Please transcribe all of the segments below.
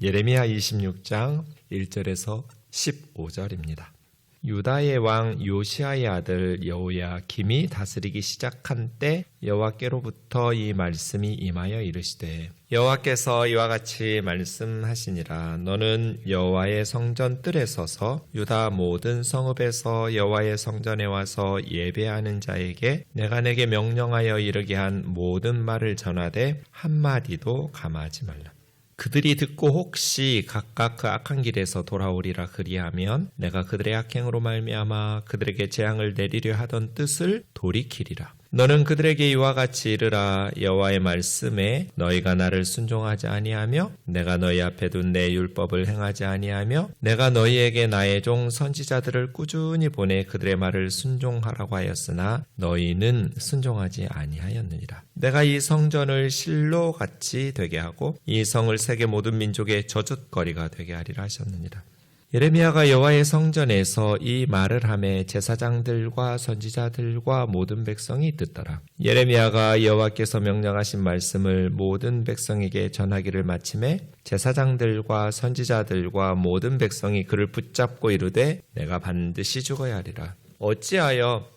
예레미야 26장 1절에서 15절입니다. 유다의 왕 요시아의 아들 여호야김이 다스리기 시작한 때 여호와께로부터 이 말씀이 임하여 이르시되 여호와께서 이와 같이 말씀하시니라. 너는 여호와의 성전 뜰에 서서 유다 모든 성읍에서 여호와의 성전에 와서 예배하는 자에게 내가 내게 명령하여 이르게 한 모든 말을 전하되 한마디도 감하지 말라. 그들이 듣고 혹시 각각 그 악한 길에서 돌아오리라 그리하면 내가 그들의 악행으로 말미암아 그들에게 재앙을 내리려 하던 뜻을 돌이키리라. 너는 그들에게 이와 같이 이르라. 여호와의 말씀에 너희가 나를 순종하지 아니하며 내가 너희 앞에 둔 내 율법을 행하지 아니하며 내가 너희에게 나의 종 선지자들을 꾸준히 보내 그들의 말을 순종하라고 하였으나 너희는 순종하지 아니하였느니라. 내가 이 성전을 실로같이 되게 하고 이 성을 세계 모든 민족의 저주거리가 되게 하리라 하셨느니라. 예레미야가 여호와의 성전에서 이 말을 하매 제사장들과 선지자들과 모든 백성이 듣더라. 예레미야가 여호와께서 명령하신 말씀을 모든 백성에게 전하기를 마침에 제사장들과 선지자들과 모든 백성이 그를 붙잡고 이르되 내가 반드시 죽어야 하리라. 어찌하여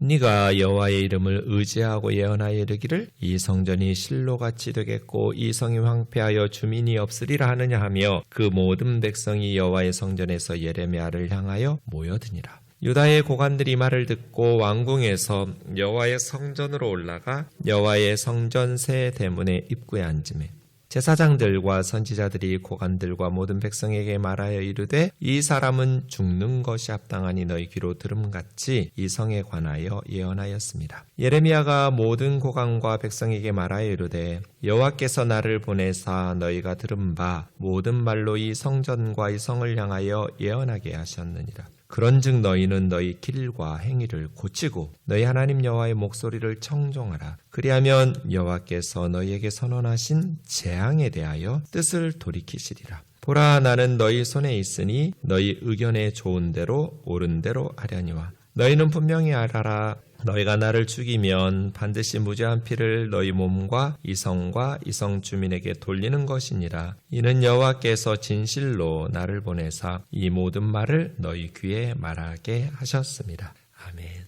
네가 여호와의 이름을 의지하고 예언하여 이르기를 이 성전이 실로같이 되겠고 이 성이 황폐하여 주민이 없으리라 하느냐 하며 그 모든 백성이 여호와의 성전에서 예레미야를 향하여 모여드니라. 유다의 고관들이 말을 듣고 왕궁에서 여호와의 성전으로 올라가 여호와의 성전 새 대문의 입구에 앉으매 제사장들과 선지자들이 고관들과 모든 백성에게 말하여 이르되 이 사람은 죽는 것이 합당하니 너희 귀로 들음같이 이 성에 관하여 예언하였습니다. 예레미야가 모든 고관과 백성에게 말하여 이르되 여호와께서 나를 보내사 너희가 들은 바 모든 말로 이 성전과 이 성을 향하여 예언하게 하셨느니라. 그런즉 너희는 너희 길과 행위를 고치고 너희 하나님 여호와의 목소리를 청종하라. 그리하면 여호와께서 너희에게 선언하신 재앙에 대하여 뜻을 돌이키시리라. 보라, 나는 너희 손에 있으니 너희 의견에 좋은 대로 옳은 대로 하려니와 너희는 분명히 알아라. 너희가 나를 죽이면 반드시 무죄한 피를 너희 몸과 이 성과 이 성 주민에게 돌리는 것이니라. 이는 여호와께서 진실로 나를 보내사 이 모든 말을 너희 귀에 말하게 하셨습니다. 아멘.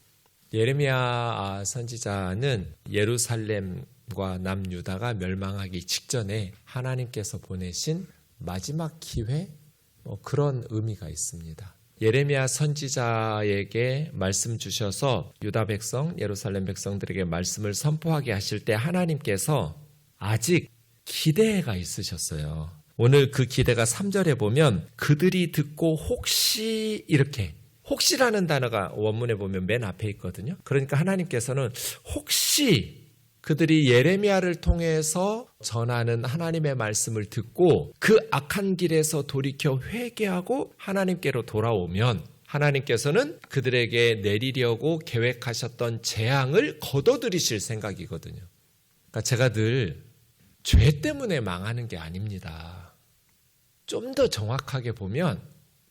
예레미야 선지자는 예루살렘과 남유다가 멸망하기 직전에 하나님께서 보내신 마지막 기회, 그런 의미가 있습니다. 예레미야 선지자에게 말씀 주셔서 유다 백성, 예루살렘 백성들에게 말씀을 선포하게 하실 때 하나님께서 아직 기대가 있으셨어요. 오늘 그 기대가 3절에 보면 그들이 듣고 혹시 이렇게, 혹시라는 단어가 원문에 보면 맨 앞에 있거든요. 그러니까 하나님께서는 혹시 그들이 예레미야를 통해서 전하는 하나님의 말씀을 듣고 그 악한 길에서 돌이켜 회개하고 하나님께로 돌아오면 하나님께서는 그들에게 내리려고 계획하셨던 재앙을 거둬들이실 생각이거든요. 그러니까 제가 늘 죄 때문에 망하는 게 아닙니다. 좀 더 정확하게 보면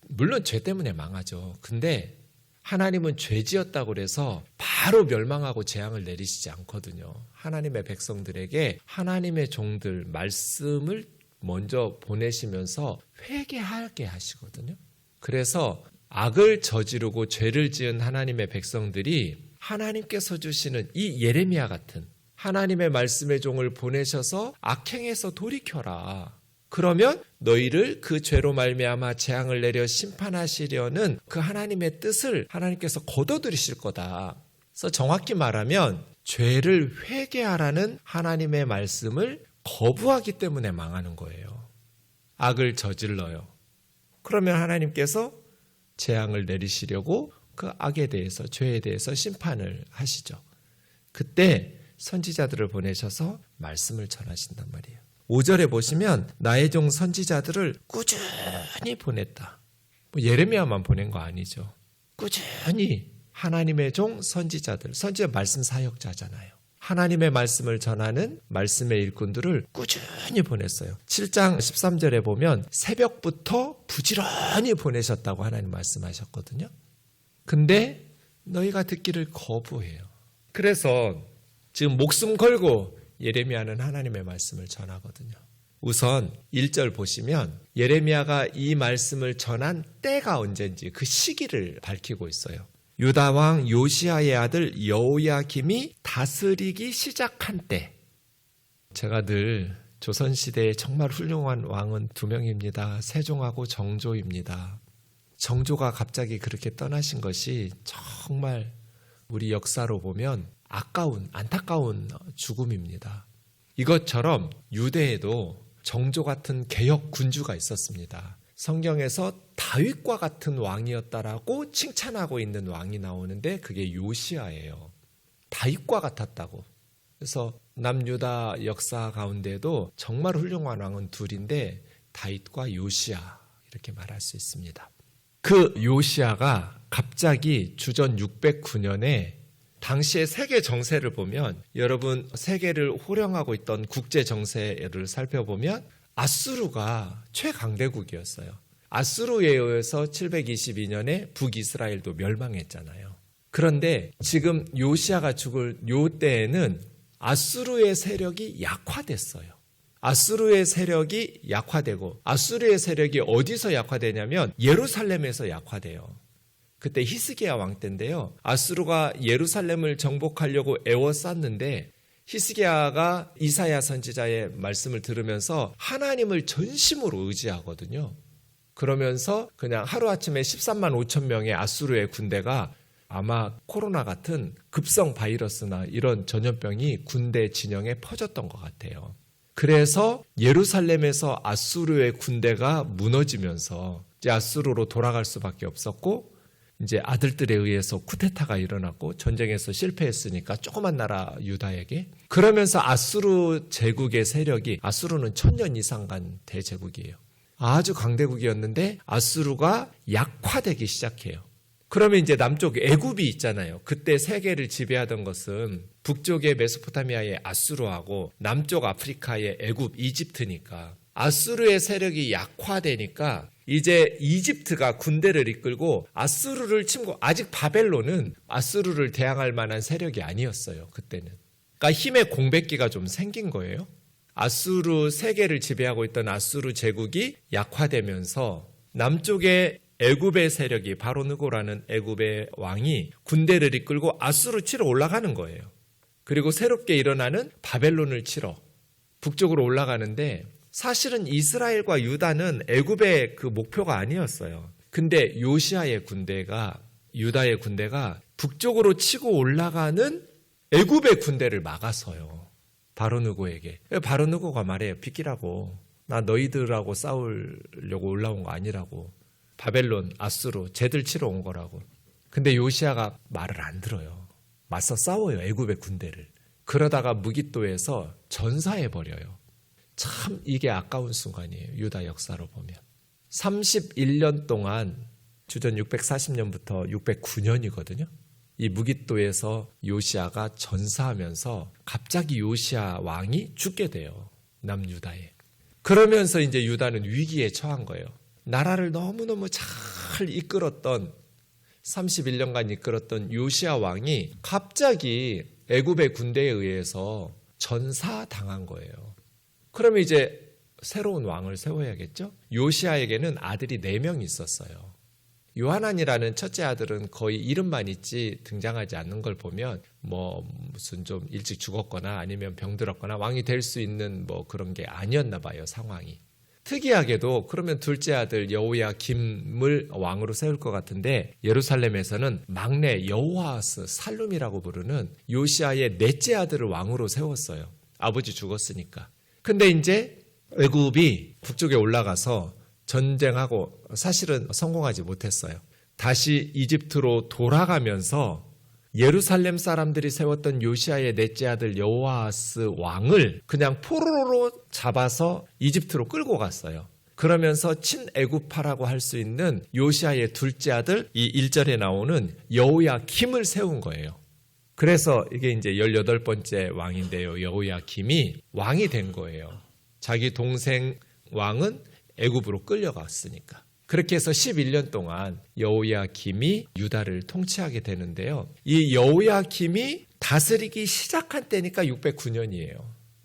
물론 죄 때문에 망하죠. 근데 하나님은 죄 지었다고 해서 바로 멸망하고 재앙을 내리시지 않거든요. 하나님의 백성들에게 하나님의 종들 말씀을 먼저 보내시면서 회개하게 하시거든요. 그래서 악을 저지르고 죄를 지은 하나님의 백성들이 하나님께서 주시는 이 예레미야 같은 하나님의 말씀의 종을 보내셔서 악행에서 돌이켜라. 그러면 너희를 그 죄로 말미암아 재앙을 내려 심판하시려는 그 하나님의 뜻을 하나님께서 거둬들이실 거다. 그래서 정확히 말하면 죄를 회개하라는 하나님의 말씀을 거부하기 때문에 망하는 거예요. 악을 저질러요. 그러면 하나님께서 재앙을 내리시려고 그 악에 대해서, 죄에 대해서 심판을 하시죠. 그때 선지자들을 보내셔서 말씀을 전하신단 말이에요. 5절에 보시면 나의 종 선지자들을 꾸준히 보냈다. 예레미야만 보낸 거 아니죠. 꾸준히 하나님의 종 선지자들, 선지자 말씀 사역자잖아요. 하나님의 말씀을 전하는 말씀의 일꾼들을 꾸준히 보냈어요. 7장 13절에 보면 새벽부터 부지런히 보내셨다고 하나님 말씀하셨거든요. 근데 너희가 듣기를 거부해요. 그래서 지금 목숨 걸고 예레미야는 하나님의 말씀을 전하거든요. 우선 1절 보시면 예레미야가 이 말씀을 전한 때가 언젠지 그 시기를 밝히고 있어요. 유다 왕 요시야의 아들 여호야김이 다스리기 시작한 때. 제가 늘 조선시대에 정말 훌륭한 왕은 2명입니다. 세종하고 정조입니다. 정조가 갑자기 그렇게 떠나신 것이 정말 우리 역사로 보면 안타까운 죽음입니다. 이것처럼 유대에도 정조 같은 개혁 군주가 있었습니다. 성경에서 다윗과 같은 왕이었다라고 칭찬하고 있는 왕이 나오는데 그게 요시야예요. 다윗과 같았다고. 그래서 남유다 역사 가운데도 정말 훌륭한 왕은 둘인데 다윗과 요시야 이렇게 말할 수 있습니다. 그 요시야가 갑자기 주전 609년에 당시의 세계 정세를 보면 여러분 세계를 호령하고 있던 국제 정세를 살펴보면 아수르가 최강대국이었어요. 아수르에 의해서 722년에 북이스라엘도 멸망했잖아요. 그런데 지금 요시야가 죽을 요 때에는 아수르의 세력이 약화됐어요. 아수르의 세력이 약화되고 아수르의 세력이 어디서 약화되냐면 예루살렘에서 약화돼요. 그때 히스기야 왕 때인데요. 아수르가 예루살렘을 정복하려고 애워쌌는데 히스기야가 이사야 선지자의 말씀을 들으면서 하나님을 전심으로 의지하거든요. 그러면서 그냥 하루아침에 13만 5천 명의 아수르의 군대가 아마 코로나 같은 급성 바이러스나 이런 전염병이 군대 진영에 퍼졌던 것 같아요. 그래서 예루살렘에서 아수르의 군대가 무너지면서 이제 아수르로 돌아갈 수밖에 없었고 이제 아들들에 의해서 쿠데타가 일어났고 전쟁에서 실패했으니까 조그만 나라 유다에게 그러면서 아수르 제국의 세력이 아수르는 1000년 이상 간 대제국이에요. 아주 강대국이었는데 아수르가 약화되기 시작해요. 그러면 이제 남쪽 애굽이 있잖아요. 그때 세계를 지배하던 것은 북쪽의 메소포타미아의 아수르하고 남쪽 아프리카의 애굽, 이집트니까 아수르의 세력이 약화되니까 이제 이집트가 군대를 이끌고 아수르를 침공, 아직 바벨론은 아수르를 대항할 만한 세력이 아니었어요. 그때는. 그러니까 힘의 공백기가 좀 생긴 거예요. 아수르 세계를 지배하고 있던 아수르 제국이 약화되면서 남쪽의 애굽의 세력이 바로느고라는 애굽의 왕이 군대를 이끌고 아수르 치러 올라가는 거예요. 그리고 새롭게 일어나는 바벨론을 치러 북쪽으로 올라가는데 사실은 이스라엘과 유다는 애굽의 그 목표가 아니었어요. 근데 요시야의 군대가 유다의 군대가 북쪽으로 치고 올라가는 애굽의 군대를 막아서요. 바로느고에게. 바로느고가 말해요. 비키라고. 나 너희들하고 싸우려고 올라온 거 아니라고. 바벨론, 아수르, 쟤들 치러 온 거라고. 근데 요시야가 말을 안 들어요. 맞서 싸워요. 애굽의 군대를. 그러다가 무깃도에서 전사해버려요. 참 이게 아까운 순간이에요. 유다 역사로 보면. 31년 동안 주전 640년부터 609년이거든요. 이 무깃도에서 요시야가 전사하면서 갑자기 요시야 왕이 죽게 돼요. 남유다에. 그러면서 이제 유다는 위기에 처한 거예요. 나라를 너무너무 잘 이끌었던 31년간 이끌었던 요시야 왕이 갑자기 애굽의 군대에 의해서 전사당한 거예요. 그러면 이제 새로운 왕을 세워야겠죠? 요시야에게는 아들이 4명 있었어요. 요하난이라는 첫째 아들은 거의 이름만 있지 등장하지 않는 걸 보면 뭐 무슨 좀 일찍 죽었거나 아니면 병들었거나 왕이 될 수 있는 뭐 그런 게 아니었나 봐요, 상황이. 특이하게도 그러면 둘째 아들 여호야김을 왕으로 세울 것 같은데 예루살렘에서는 막내 여호아스 살룸이라고 부르는 요시야의 넷째 아들을 왕으로 세웠어요. 아버지 죽었으니까. 근데 이제 애굽이 북쪽에 올라가서 전쟁하고 사실은 성공하지 못했어요. 다시 이집트로 돌아가면서 예루살렘 사람들이 세웠던 요시야의 넷째 아들 여호아스 왕을 그냥 포로로 잡아서 이집트로 끌고 갔어요. 그러면서 친애굽파라고 할 수 있는 요시야의 둘째 아들 이 1절에 나오는 여호야김을 세운 거예요. 그래서 이게 이제 18번째 왕인데요. 여호야김이 왕이 된 거예요. 자기 동생 왕은 애굽으로 끌려갔으니까. 그렇게 해서 11년 동안 여호야김이 유다를 통치하게 되는데요. 이 여호야김이 다스리기 시작한 때니까 609년이에요.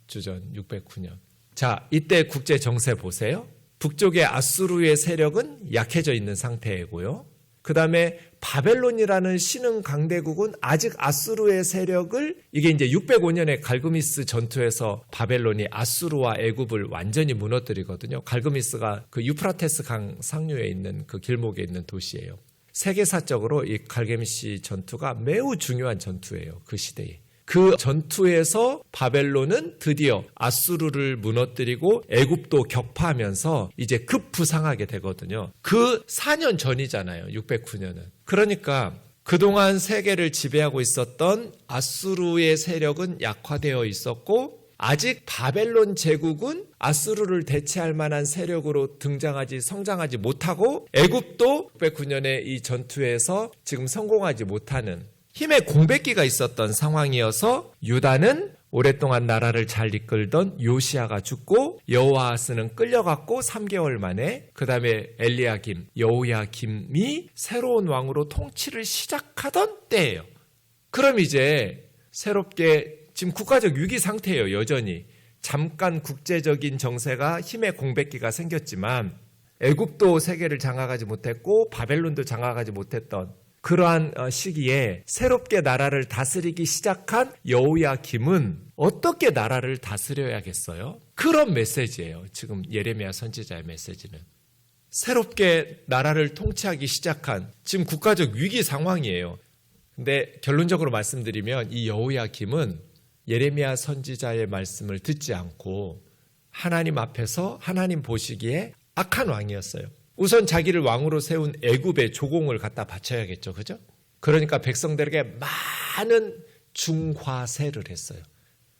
주전 609년. 자, 이때 국제 정세 보세요. 북쪽의 아수르의 세력은 약해져 있는 상태이고요. 그 다음에 바벨론이라는 신흥 강대국은 아직 아수르의 세력을, 이게 이제 605년에 갈그미스 전투에서 바벨론이 아수르와 애굽을 완전히 무너뜨리거든요. 갈그미스가 그 유프라테스 강 상류에 있는 그 길목에 있는 도시예요. 세계사적으로 이 갈그미스 전투가 매우 중요한 전투예요. 그 시대에. 그 전투에서 바벨론은 드디어 아수르를 무너뜨리고 애굽도 격파하면서 이제 급부상하게 되거든요. 그 4년 전이잖아요. 609년은. 그러니까 그동안 세계를 지배하고 있었던 아수르의 세력은 약화되어 있었고, 아직 바벨론 제국은 아수르를 대체할 만한 세력으로 성장하지 못하고, 애굽도 609년의 이 전투에서 지금 성공하지 못하는 힘의 공백기가 있었던 상황이어서 유다는 오랫동안 나라를 잘 이끌던 요시야가 죽고 여호아하스는 끌려갔고 3개월 만에 그 다음에 엘리야김, 여호야김이 새로운 왕으로 통치를 시작하던 때예요. 그럼 이제 새롭게 지금 국가적 위기 상태예요. 여전히. 잠깐 국제적인 정세가 힘의 공백기가 생겼지만 애굽도 세계를 장악하지 못했고 바벨론도 장악하지 못했던 그러한 시기에 새롭게 나라를 다스리기 시작한 여호야김은 어떻게 나라를 다스려야겠어요? 그런 메시지예요. 지금 예레미야 선지자의 메시지는. 새롭게 나라를 통치하기 시작한 지금 국가적 위기 상황이에요. 근데 결론적으로 말씀드리면 이 여호야김은 예레미야 선지자의 말씀을 듣지 않고 하나님 앞에서 하나님 보시기에 악한 왕이었어요. 우선 자기를 왕으로 세운 애굽의 조공을 갖다 바쳐야겠죠. 그죠? 그러니까 백성들에게 많은 중과세를 했어요.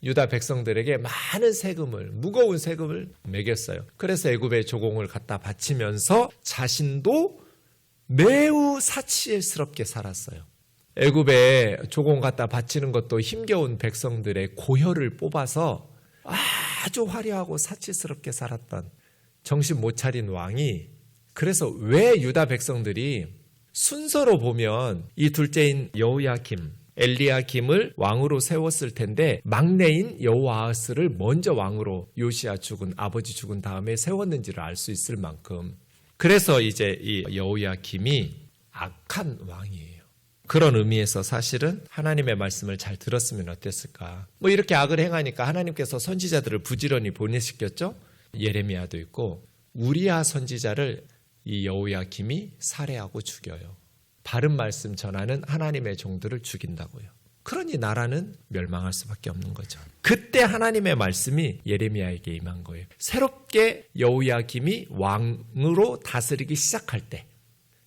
유다 백성들에게 많은 세금을, 무거운 세금을 매겼어요. 그래서 애굽의 조공을 갖다 바치면서 자신도 매우 사치스럽게 살았어요. 애굽에 조공 갖다 바치는 것도 힘겨운 백성들의 고혈을 뽑아서 아주 화려하고 사치스럽게 살았던 정신 못 차린 왕이, 그래서 왜 유다 백성들이 순서로 보면 이 둘째인 여호야김, 엘리야김을 왕으로 세웠을 텐데 막내인 여호아하스를 먼저 왕으로 요시야 죽은, 아버지 죽은 다음에 세웠는지를 알 수 있을 만큼, 그래서 이제 이 여호야김이 악한 왕이에요. 그런 의미에서 사실은 하나님의 말씀을 잘 들었으면 어땠을까. 이렇게 악을 행하니까 하나님께서 선지자들을 부지런히 보내시켰죠. 예레미야도 있고 우리야 선지자를 이 여호야김이 살해하고 죽여요. 바른 말씀 전하는 하나님의 종들을 죽인다고요. 그러니 나라는 멸망할 수밖에 없는 거죠. 그때 하나님의 말씀이 예레미야에게 임한 거예요. 새롭게 여호야김이 왕으로 다스리기 시작할 때,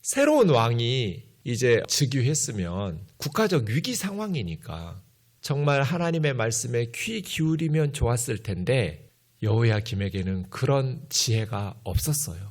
새로운 왕이 이제 즉위했으면 국가적 위기 상황이니까 정말 하나님의 말씀에 귀 기울이면 좋았을 텐데 여호야김에게는 그런 지혜가 없었어요.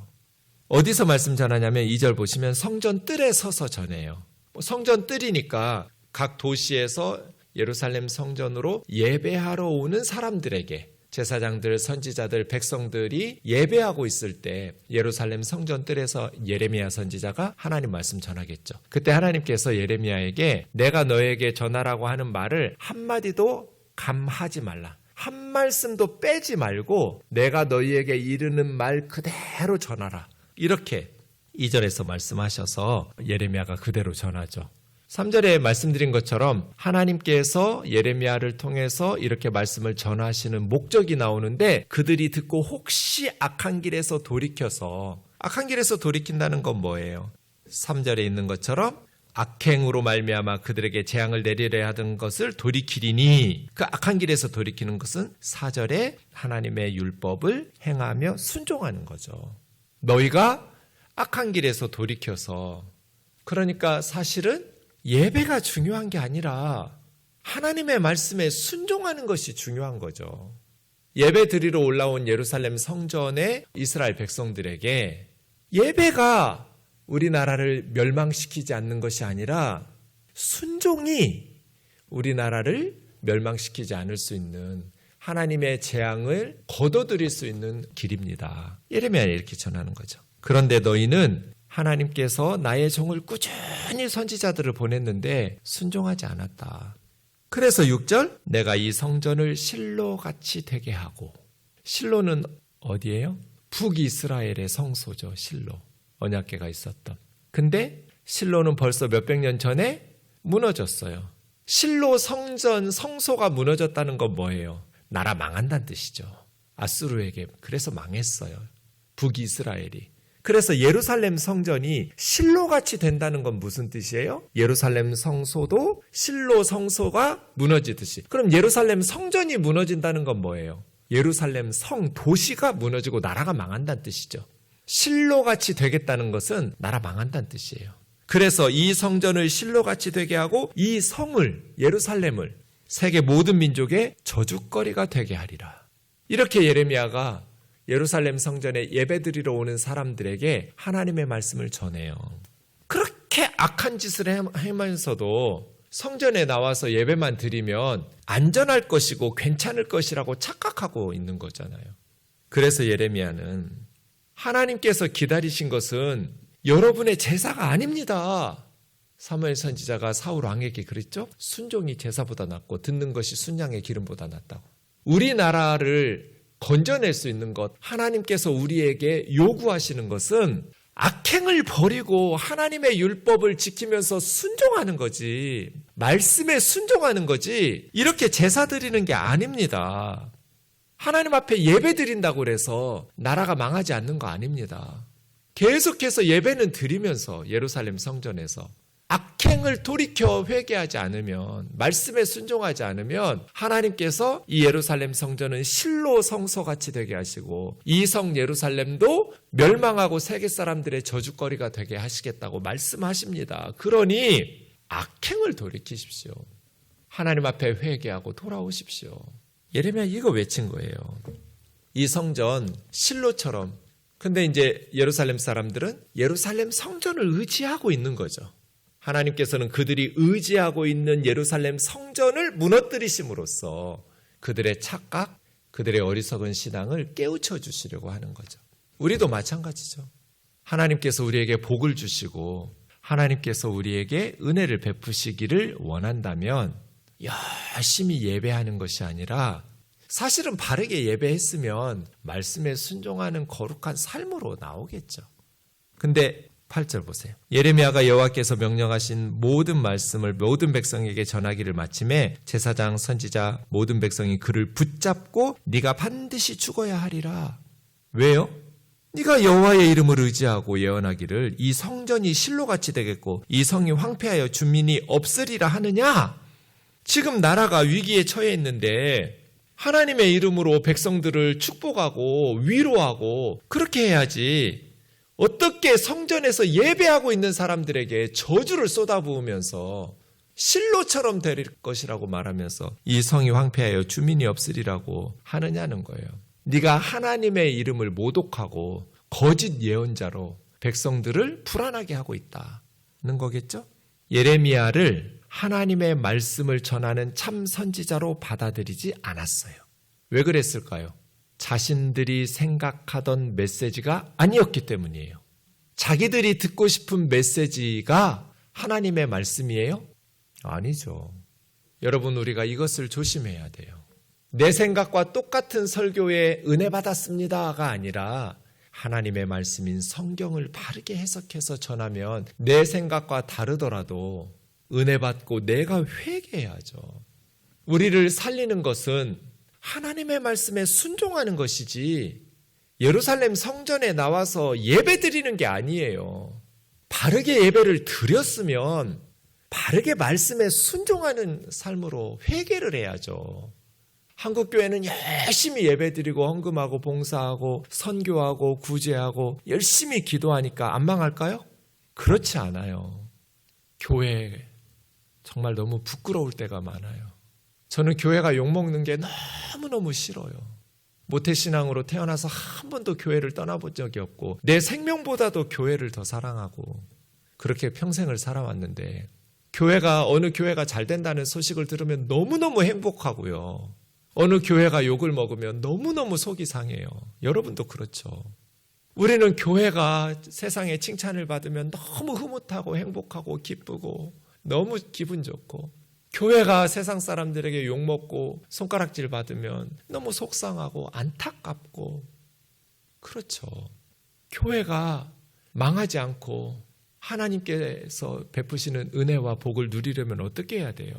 어디서 말씀 전하냐면 2절 보시면 성전 뜰에 서서 전해요. 성전 뜰이니까 각 도시에서 예루살렘 성전으로 예배하러 오는 사람들에게, 제사장들, 선지자들, 백성들이 예배하고 있을 때 예루살렘 성전 뜰에서 예레미야 선지자가 하나님 말씀 전하겠죠. 그때 하나님께서 예레미야에게 내가 너에게 전하라고 하는 말을 한마디도 감하지 말라. 한 말씀도 빼지 말고 내가 너희에게 이르는 말 그대로 전하라. 이렇게 2절에서 말씀하셔서 예레미야가 그대로 전하죠. 3절에 말씀드린 것처럼 하나님께서 예레미야를 통해서 이렇게 말씀을 전하시는 목적이 나오는데, 그들이 듣고 혹시 악한 길에서 돌이켜서, 악한 길에서 돌이킨다는 건 뭐예요? 3절에 있는 것처럼 악행으로 말미암아 그들에게 재앙을 내리려 하던 것을 돌이키리니, 그 악한 길에서 돌이키는 것은 4절에 하나님의 율법을 행하며 순종하는 거죠. 너희가 악한 길에서 돌이켜서, 그러니까 사실은 예배가 중요한 게 아니라 하나님의 말씀에 순종하는 것이 중요한 거죠. 예배 드리러 올라온 예루살렘 성전의 이스라엘 백성들에게 예배가 우리나라를 멸망시키지 않는 것이 아니라 순종이 우리나라를 멸망시키지 않을 수 있는, 하나님의 재앙을 거둬들일 수 있는 길입니다. 예레미야는 이렇게 전하는 거죠. 그런데 너희는 하나님께서 나의 종을 꾸준히 선지자들을 보냈는데 순종하지 않았다. 그래서 6절, 내가 이 성전을 실로같이 되게 하고, 실로는 어디예요? 북이스라엘의 성소죠. 실로. 언약궤가 있었던. 근데 실로는 벌써 몇백 년 전에 무너졌어요. 실로 성전 성소가 무너졌다는 건 뭐예요? 나라 망한다는 뜻이죠. 아수르에게. 그래서 망했어요. 북이스라엘이. 그래서 예루살렘 성전이 실로같이 된다는 건 무슨 뜻이에요? 예루살렘 성소도 실로 성소가 무너지듯이. 그럼 예루살렘 성전이 무너진다는 건 뭐예요? 예루살렘 성 도시가 무너지고 나라가 망한다는 뜻이죠. 실로같이 되겠다는 것은 나라 망한다는 뜻이에요. 그래서 이 성전을 실로같이 되게 하고 이 성을, 예루살렘을 세계 모든 민족의 저주거리가 되게 하리라. 이렇게 예레미야가 예루살렘 성전에 예배드리러 오는 사람들에게 하나님의 말씀을 전해요. 그렇게 악한 짓을 하면서도 성전에 나와서 예배만 드리면 안전할 것이고 괜찮을 것이라고 착각하고 있는 거잖아요. 그래서 예레미야는 하나님께서 기다리신 것은 여러분의 제사가 아닙니다. 사무엘 선지자가 사울 왕에게 그랬죠? 순종이 제사보다 낫고 듣는 것이 순양의 기름보다 낫다고. 우리나라를 건져낼 수 있는 것, 하나님께서 우리에게 요구하시는 것은 악행을 버리고 하나님의 율법을 지키면서 순종하는 거지, 말씀에 순종하는 거지, 이렇게 제사 드리는 게 아닙니다. 하나님 앞에 예배 드린다고 해서 나라가 망하지 않는 거 아닙니다. 계속해서 예배는 드리면서 예루살렘 성전에서 악행을 돌이켜 회개하지 않으면, 말씀에 순종하지 않으면 하나님께서 이 예루살렘 성전은 실로 성소같이 되게 하시고 이 성 예루살렘도 멸망하고 세계 사람들의 저주거리가 되게 하시겠다고 말씀하십니다. 그러니 악행을 돌이키십시오. 하나님 앞에 회개하고 돌아오십시오. 예레미야 이거 외친 거예요. 이 성전 실로처럼. 근데 이제 예루살렘 사람들은 예루살렘 성전을 의지하고 있는 거죠. 하나님께서는 그들이 의지하고 있는 예루살렘 성전을 무너뜨리심으로써 그들의 착각, 그들의 어리석은 신앙을 깨우쳐 주시려고 하는 거죠. 우리도 마찬가지죠. 하나님께서 우리에게 복을 주시고 하나님께서 우리에게 은혜를 베푸시기를 원한다면 열심히 예배하는 것이 아니라 사실은 바르게 예배했으면 말씀에 순종하는 거룩한 삶으로 나오겠죠. 근데 8절 보세요. 예레미야가 여호와께서 명령하신 모든 말씀을 모든 백성에게 전하기를 마침에 제사장, 선지자, 모든 백성이 그를 붙잡고 네가 반드시 죽어야 하리라. 왜요? 네가 여호와의 이름을 의지하고 예언하기를 이 성전이 실로같이 되겠고 이 성이 황폐하여 주민이 없으리라 하느냐? 지금 나라가 위기에 처해 있는데 하나님의 이름으로 백성들을 축복하고 위로하고 그렇게 해야지. 어떻게 성전에서 예배하고 있는 사람들에게 저주를 쏟아부으면서 실로처럼 될 것이라고 말하면서 이 성이 황폐하여 주민이 없으리라고 하느냐는 거예요. 네가 하나님의 이름을 모독하고 거짓 예언자로 백성들을 불안하게 하고 있다는 거겠죠? 예레미야를 하나님의 말씀을 전하는 참 선지자로 받아들이지 않았어요. 왜 그랬을까요? 자신들이 생각하던 메시지가 아니었기 때문이에요. 자기들이 듣고 싶은 메시지가 하나님의 말씀이에요? 아니죠. 여러분, 우리가 이것을 조심해야 돼요. 내 생각과 똑같은 설교에 은혜 받았습니다가 아니라 하나님의 말씀인 성경을 바르게 해석해서 전하면 내 생각과 다르더라도 은혜 받고 내가 회개해야죠. 우리를 살리는 것은 하나님의 말씀에 순종하는 것이지 예루살렘 성전에 나와서 예배 드리는 게 아니에요. 바르게 예배를 드렸으면 바르게 말씀에 순종하는 삶으로 회개를 해야죠. 한국교회는 열심히 예배 드리고 헌금하고 봉사하고 선교하고 구제하고 열심히 기도하니까 안 망할까요? 그렇지 않아요. 교회 정말 너무 부끄러울 때가 많아요. 저는 교회가 욕먹는 게 너무너무 싫어요. 모태신앙으로 태어나서 한 번도 교회를 떠나본 적이 없고 내 생명보다도 교회를 더 사랑하고 그렇게 평생을 살아왔는데 어느 교회가 잘 된다는 소식을 들으면 너무너무 행복하고요. 어느 교회가 욕을 먹으면 너무너무 속이 상해요. 여러분도 그렇죠. 우리는 교회가 세상에 칭찬을 받으면 너무 흐뭇하고 행복하고 기쁘고 너무 기분 좋고 교회가 세상 사람들에게 욕먹고 손가락질 받으면 너무 속상하고 안타깝고, 그렇죠. 교회가 망하지 않고 하나님께서 베푸시는 은혜와 복을 누리려면 어떻게 해야 돼요?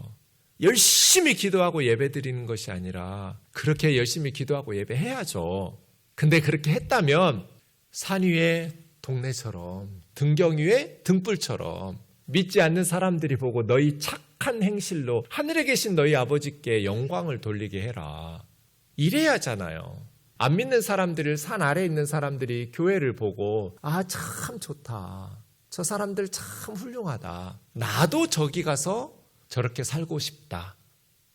열심히 기도하고 예배드리는 것이 아니라 그렇게 열심히 기도하고 예배해야죠. 근데 그렇게 했다면 산 위의 동네처럼, 등경 위의 등불처럼 믿지 않는 사람들이 보고 너희 착한 행실로 하늘에 계신 너희 아버지께 영광을 돌리게 해라. 이래야 하잖아요. 안 믿는 사람들을, 산 아래에 있는 사람들이 교회를 보고 아, 참 좋다. 저 사람들 참 훌륭하다. 나도 저기 가서 저렇게 살고 싶다.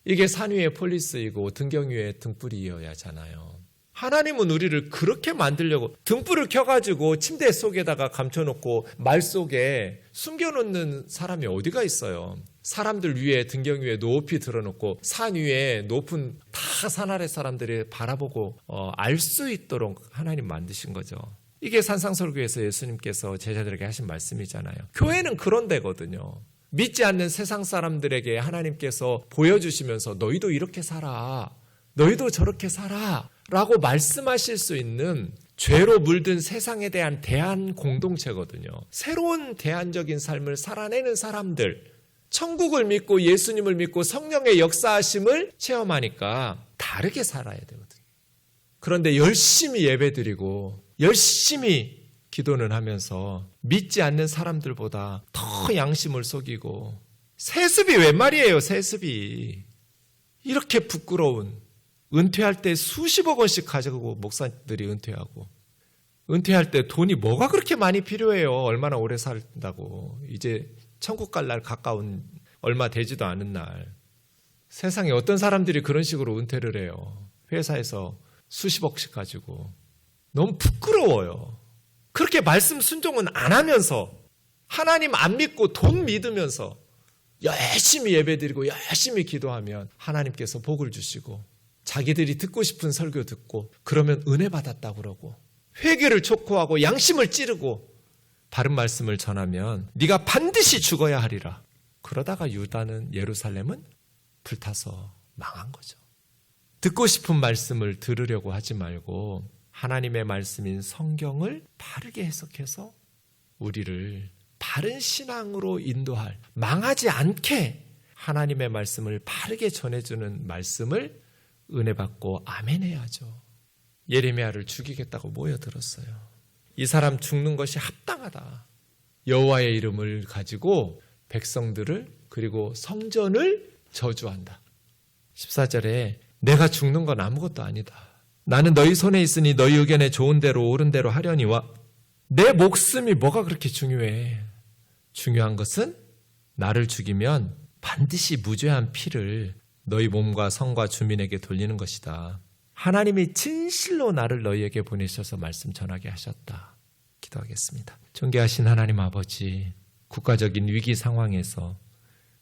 이게 산 위의 폴리스이고 등경 위의 등불이어야 하잖아요. 하나님은 우리를 그렇게 만들려고 등불을 켜가지고 침대 속에다가 감춰놓고 말 속에 숨겨놓는 사람이 어디가 있어요. 사람들 위에, 등경 위에 높이 들어놓고 산 위에 높은 다 산 아래 사람들이 바라보고 알 수 있도록 하나님 만드신 거죠. 이게 산상설교에서 예수님께서 제자들에게 하신 말씀이잖아요. 교회는 그런 데거든요. 믿지 않는 세상 사람들에게 하나님께서 보여주시면서 너희도 이렇게 살아, 너희도 저렇게 살아 라고 말씀하실 수 있는 죄로 물든 세상에 대한 대안 공동체거든요. 새로운 대안적인 삶을 살아내는 사람들, 천국을 믿고 예수님을 믿고 성령의 역사하심을 체험하니까 다르게 살아야 되거든요. 그런데 열심히 예배드리고 열심히 기도는 하면서 믿지 않는 사람들보다 더 양심을 속이고, 세습이 웬 말이에요. 세습이 이렇게 부끄러운, 은퇴할 때 수십억 원씩 가져가고 목사들이 은퇴하고, 은퇴할 때 돈이 뭐가 그렇게 많이 필요해요. 얼마나 오래 산다고. 이제 천국 갈 날 가까운, 얼마 되지도 않은 날. 세상에 어떤 사람들이 그런 식으로 은퇴를 해요. 회사에서 수십억씩 가지고. 너무 부끄러워요. 그렇게 말씀 순종은 안 하면서, 하나님 안 믿고 돈 믿으면서 열심히 예배드리고 열심히 기도하면 하나님께서 복을 주시고, 자기들이 듣고 싶은 설교 듣고, 그러면 은혜 받았다고 그러고, 회개를 촉구하고 양심을 찌르고 바른 말씀을 전하면 네가 반드시 죽어야 하리라. 그러다가 유다는, 예루살렘은 불타서 망한 거죠. 듣고 싶은 말씀을 들으려고 하지 말고 하나님의 말씀인 성경을 바르게 해석해서 우리를 바른 신앙으로 인도할, 망하지 않게 하나님의 말씀을 바르게 전해주는 말씀을 은혜받고 아멘해야죠. 예레미야를 죽이겠다고 모여들었어요. 이 사람 죽는 것이 합당하다. 여호와의 이름을 가지고 백성들을, 그리고 성전을 저주한다. 14절에 내가 죽는 건 아무것도 아니다. 나는 너희 손에 있으니 너희 의견에 좋은 대로 옳은 대로 하려니와, 내 목숨이 뭐가 그렇게 중요해. 중요한 것은 나를 죽이면 반드시 무죄한 피를 너희 몸과 성과 주민에게 돌리는 것이다. 하나님이 진실로 나를 너희에게 보내셔서 말씀 전하게 하셨다. 기도하겠습니다. 존귀하신 하나님 아버지, 국가적인 위기 상황에서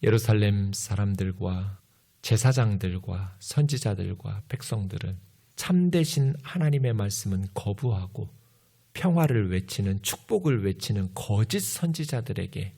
예루살렘 사람들과 제사장들과 선지자들과 백성들은 참되신 하나님의 말씀은 거부하고 평화를 외치는, 축복을 외치는 거짓 선지자들에게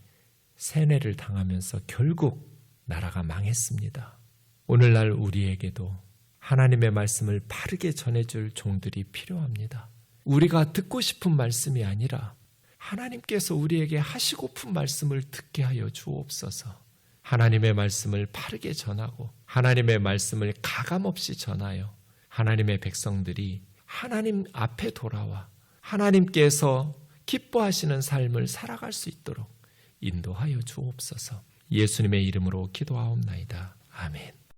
세뇌를 당하면서 결국 나라가 망했습니다. 오늘날 우리에게도 하나님의 말씀을 바르게 전해줄 종들이 필요합니다. 우리가 듣고 싶은 말씀이 아니라 하나님께서 우리에게 하시고픈 말씀을 듣게 하여 주옵소서. 하나님의 말씀을 바르게 전하고 하나님의 말씀을 가감없이 전하여 하나님의 백성들이 하나님 앞에 돌아와 하나님께서 기뻐하시는 삶을 살아갈 수 있도록 인도하여 주옵소서. 예수님의 이름으로 기도하옵나이다. 아멘.